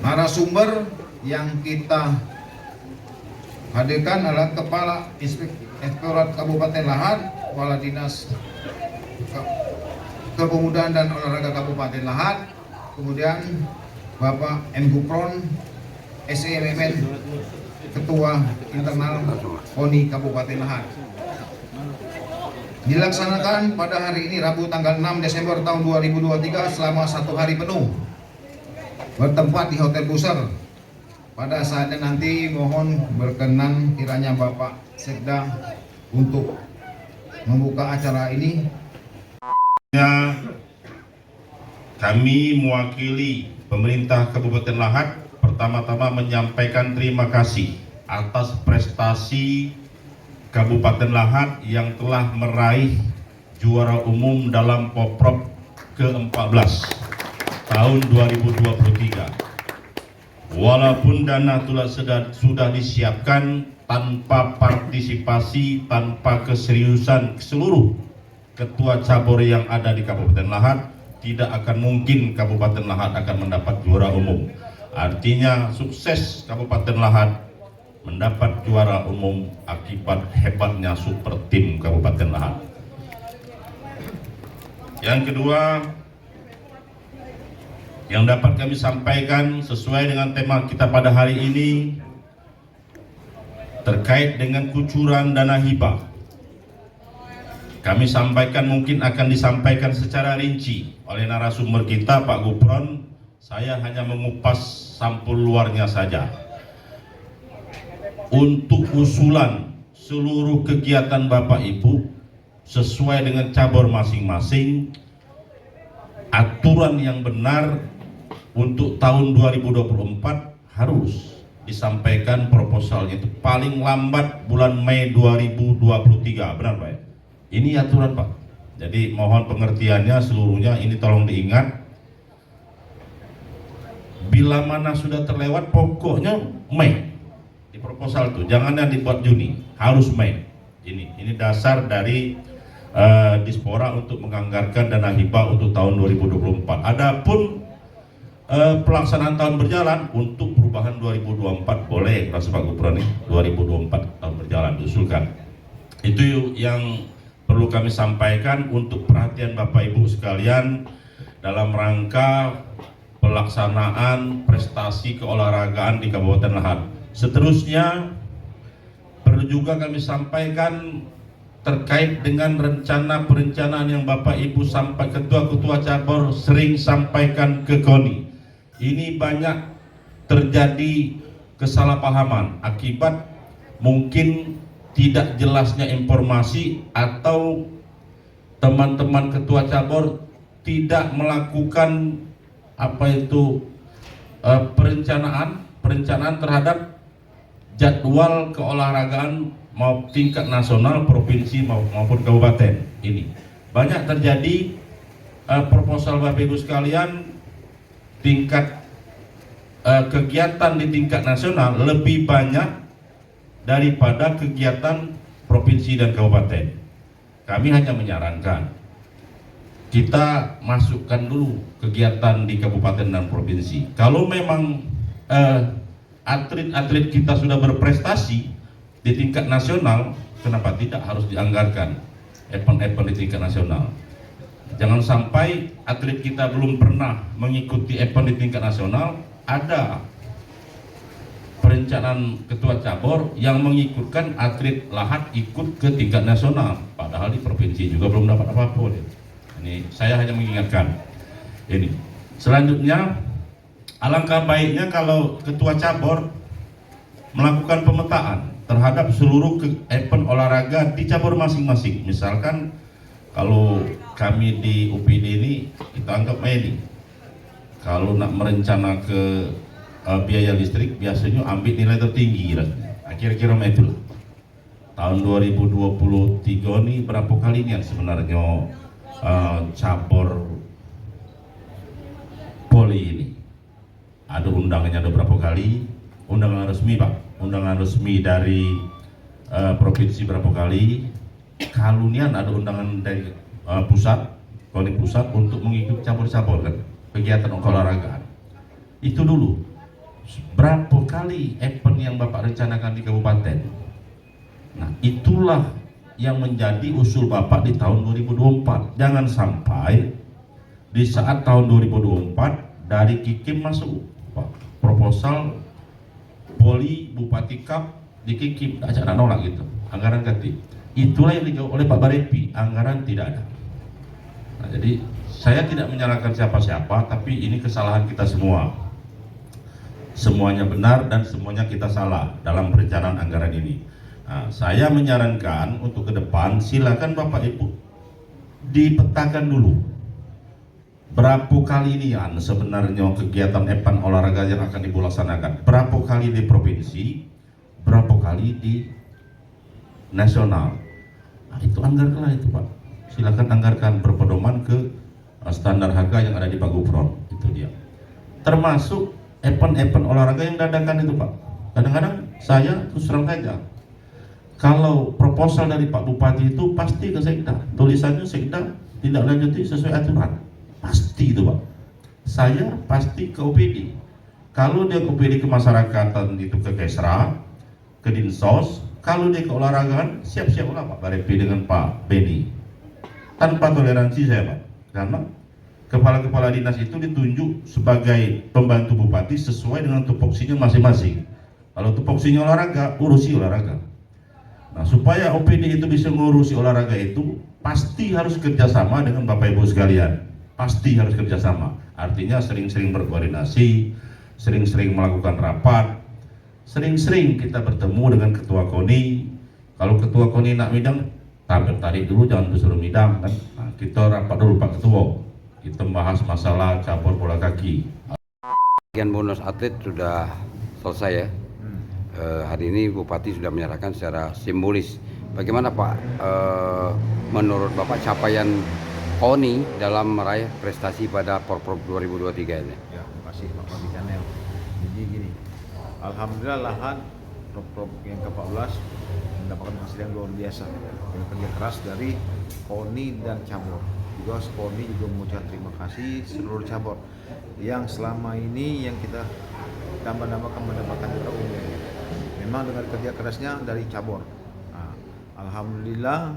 Narasumber yang kita hadirkan adalah Kepala Inspektorat Kabupaten Lahat, Kepala Dinas Kepemudaan dan Olahraga Kabupaten Lahat, kemudian Bapak M. Gupron, SEMMN, Ketua Internal KONI Kabupaten Lahat. Dilaksanakan pada hari ini Rabu tanggal 6 Desember tahun 2023 selama 1 hari penuh, bertempat di Hotel Buser. Pada saatnya nanti mohon berkenan kiranya Bapak Sekda untuk membuka acara ini. Kami mewakili pemerintah Kabupaten Lahat pertama-tama menyampaikan terima kasih atas prestasi Kabupaten Lahat yang telah meraih juara umum dalam Poprov ke-14 tahun 2023. Walaupun dana sudah disiapkan, tanpa partisipasi, tanpa keseriusan seluruh ketua cabur yang ada di Kabupaten Lahat, tidak akan mungkin Kabupaten Lahat akan mendapat juara umum. Artinya sukses Kabupaten Lahat mendapat juara umum akibat hebatnya super tim Kabupaten Lahat. Yang kedua, yang dapat kami sampaikan sesuai dengan tema kita pada hari ini terkait dengan kucuran dana hibah. Kami sampaikan, mungkin akan disampaikan secara rinci oleh narasumber kita Pak Gupron. Saya hanya mengupas sampul luarnya saja. Untuk usulan seluruh kegiatan Bapak Ibu sesuai dengan cabur masing-masing, aturan yang benar untuk tahun 2024 harus disampaikan proposalnya itu paling lambat bulan Mei 2023. Benar Pak? Ini aturan Pak. Jadi mohon pengertiannya seluruhnya, ini tolong diingat. Bila mana sudah terlewat, pokoknya Mei di proposal itu, jangan yang dibuat Juni, harus Mei. Ini dasar dari Dispora untuk menganggarkan dana hibah untuk tahun 2024. Adapun pelaksanaan tahun berjalan untuk perubahan 2024 boleh, Pak Gupron, 2024 tahun berjalan diusulkan. Itu yang perlu kami sampaikan untuk perhatian Bapak Ibu sekalian dalam rangka pelaksanaan prestasi keolahragaan di Kabupaten Lahat. Seterusnya perlu juga kami sampaikan terkait dengan rencana perencanaan yang Bapak Ibu sampai ketua-ketua cabur sering sampaikan ke KONI. Ini banyak terjadi kesalahpahaman akibat mungkin tidak jelasnya informasi atau teman-teman ketua cabur tidak melakukan perencanaan terhadap jadwal keolahragaan mau tingkat nasional, provinsi maupun kabupaten. Ini banyak terjadi proposal Bapak Ibu sekalian, tingkat kegiatan di tingkat nasional lebih banyak daripada kegiatan provinsi dan kabupaten. Kami hanya menyarankan kita masukkan dulu kegiatan di kabupaten dan provinsi. Kalau memang atlet-atlet kita sudah berprestasi di tingkat nasional, kenapa tidak harus dianggarkan event-event di tingkat nasional? Jangan sampai atlet kita belum pernah mengikuti event di tingkat nasional, ada perencanaan ketua cabur yang mengikutkan atlet Lahat ikut ke tingkat nasional, padahal di provinsi juga belum dapat apa-apa. Ini saya hanya mengingatkan. Ini selanjutnya, alangkah baiknya kalau ketua cabur melakukan pemetaan terhadap seluruh event olahraga di cabur masing-masing. Misalkan kalau kami di UPD ini, kita anggap ini kalau nak merencana ke biaya listrik biasanya ambil nilai tertinggi, kira-kira itu. Tahun 2023 ini berapa kali nih sebenarnya cabur poli ini ada undangannya, ada berapa kali undangan resmi Pak, undangan resmi dari provinsi berapa kali, kalunian ada undangan dari pusat, KONI pusat untuk mengikuti cabur-cabur kan, kegiatan olahraga. Itu dulu. Berapa kali event yang Bapak rencanakan di kabupaten? Nah, itulah yang menjadi usul Bapak di tahun 2024. Jangan sampai di saat tahun 2024 dari Kikim masuk proposal Poli Bupati Cup di Kikim, tidak nolak gitu, anggaran ganti. Itulah yang dijawab oleh Pak Barepi, anggaran tidak ada. Nah, jadi saya tidak menyalahkan siapa-siapa, tapi ini kesalahan kita semua. Semuanya benar dan semuanya kita salah dalam perencanaan anggaran ini. Nah, saya menyarankan untuk ke depan silakan Bapak Ibu dipetakan dulu berapa kali ini sebenarnya kegiatan event olahraga yang akan dilaksanakan. Berapa kali di provinsi, berapa kali di nasional. Nah, itu anggarkanlah itu Pak. Silakan anggarkan berpedoman ke standar harga yang ada di Pak Gufron. Itu dia. Termasuk event-event olahraga yang dadakan itu Pak. Kadang-kadang saya terus terang saja, kalau proposal dari Pak Bupati itu pasti ke Sekda, tulisannya Sekda tidak lanjuti sesuai aturan, pasti itu Pak. Saya pasti ke OPD. Kalau dia ke OPD kemasyarakatan itu ke Kesra, ke Dinsos. Kalau dia ke olahragaan, siap-siaplah Pak Barepi dengan Pak Beni. Tanpa toleransi saya Pak, karena kepala-kepala dinas itu ditunjuk sebagai pembantu bupati sesuai dengan tupoksinya masing-masing. Kalau tupoksinya olahraga, urusi olahraga. Nah, supaya OPD itu bisa mengurusi olahraga itu, pasti harus kerjasama dengan Bapak Ibu sekalian. Pasti harus kerjasama. Artinya sering-sering berkoordinasi, sering-sering melakukan rapat, sering-sering kita bertemu dengan ketua KONI. Kalau ketua KONI nak midang, tarik dulu, jangan disuruh midang kan. Nah, kita rapat dulu Pak Ketua. Kita bahas masalah cabur bola kaki. Bagian bonus atlet sudah selesai ya. Hari ini Bupati sudah menyerahkan secara simbolis. Bagaimana Pak, menurut Bapak capaian KONI dalam meraih prestasi pada Porprov 2023 ini? Ya, terima kasih Pak Wabikanel. Jadi gini, alhamdulillah lahan Porprov yang ke-14 mendapatkan hasil yang luar biasa dengan kerja keras dari KONI dan cabur. Juga KONI juga mengucapkan terima kasih seluruh cabur yang selama ini yang kita tambah-nambahkan mendapatkan juara umum. Memang dengan kerja kerasnya dari cabur. Nah, alhamdulillah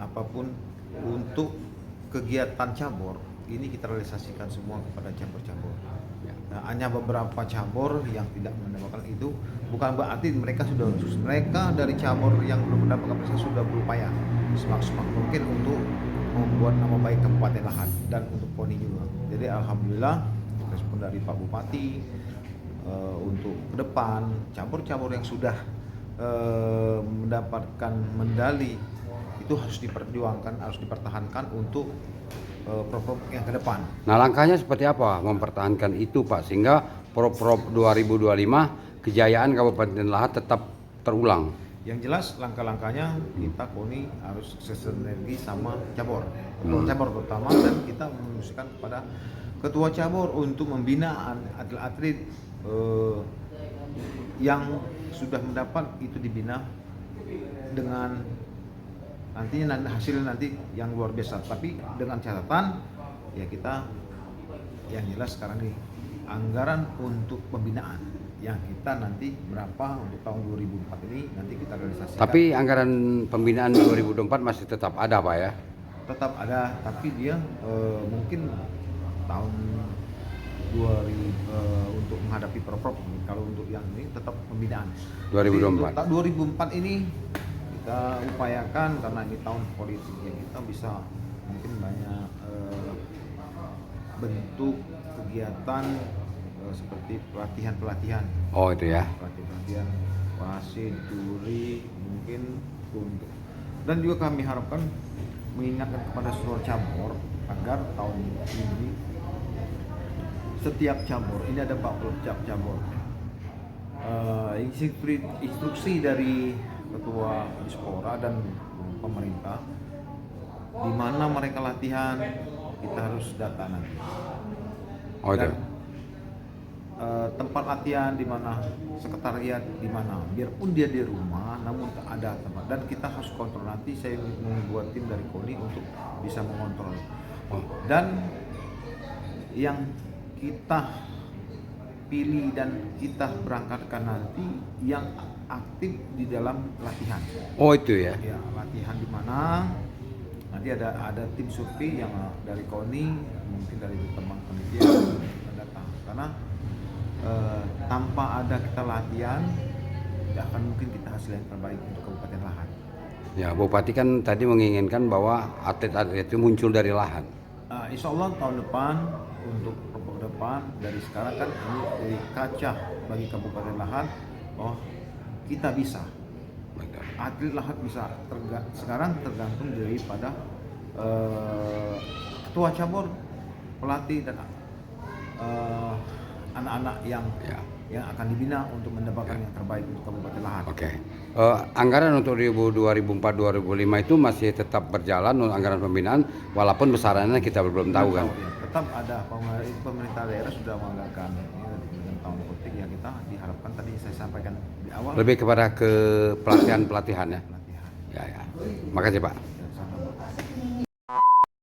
apapun untuk kegiatan cabur ini kita realisasikan semua kepada cabur-cabur. Nah, hanya beberapa cabur yang tidak mendapatkan itu bukan berarti mereka dari cabur yang belum mendapatkan prestasi sudah berupaya semaksimal mungkin untuk membuat nama baik Kabupaten Lahat dan untuk KONI juga. Jadi alhamdulillah respon dari Pak Bupati untuk ke depan cabur-cabur yang sudah mendapatkan medali itu harus diperjuangkan, harus dipertahankan untuk Porprov yang ke depan. Nah, langkahnya seperti apa mempertahankan itu Pak, sehingga Porprov 2025 kejayaan Kabupaten Lahat tetap terulang? Yang jelas langkah-langkahnya kita KONI harus sinergi sama cabur, cabur terutama, dan kita menginstruksikan kepada ketua cabur untuk membina atlet-atlet yang sudah mendapat itu dibina dengan nantinya hasilnya nanti yang luar biasa, tapi dengan catatan ya kita yang jelas sekarang nih anggaran untuk pembinaan yang kita nanti berapa untuk tahun 2004 ini nanti kita realisasikan. Tapi anggaran pembinaan 2024 masih tetap ada Pak ya? Tetap ada, tapi dia mungkin tahun 2000 untuk menghadapi Porprov. Kalau untuk yang ini tetap pembinaan 2024. Jadi, 2004 ini kita upayakan karena ini tahun politik yang kita bisa mungkin banyak bentuk kegiatan seperti pelatihan. Oh itu ya. Pelatihan wasit, juri mungkin untuk, dan juga kami harapkan mengingatkan kepada seluruh cabur agar tahun ini setiap cabur ini ada 40 cabur. Instruksi dari ketua Dispora dan pemerintah di mana mereka latihan kita harus data nanti. Oh itu. tempat latihan di mana, sekretariat di mana, biarpun dia di rumah namun ada tempat, dan kita harus kontrol. Nanti saya membuat tim dari KONI untuk bisa mengontrol. Dan yang kita pilih dan kita berangkatkan nanti yang aktif di dalam latihan. Oh itu ya. Ya, latihan di mana nanti ada tim survei yang dari KONI, mungkin dari teman penelitian yang datang, karena tanpa ada kita latihan tidak akan mungkin kita hasil yang terbaik untuk Kabupaten Lahat. Ya, Bupati kan tadi menginginkan bahwa atlet-atlet itu muncul dari Lahat. Insya Allah tahun depan, untuk depan dari sekarang kan ini dari kaca bagi Kabupaten Lahat, kita bisa, atlet Lahat bisa. Sekarang tergantung daripada ketua cabur, pelatih, dan anak-anak yang akan dibina untuk mendapatkan yang terbaik untuk Kabupaten Lahat. Oke. Anggaran untuk 2004-2005 itu masih tetap berjalan untuk anggaran pembinaan, walaupun besarannya kita belum tahu kan. Ya. Tetap ada, pemerintah daerah sudah menganggarkan dengan tahun politik ya, kita diharapkan tadi saya sampaikan di awal. Lebih kepada ke pelatihan-pelatihan ya. Pelatihan. Ya. Makasih Pak.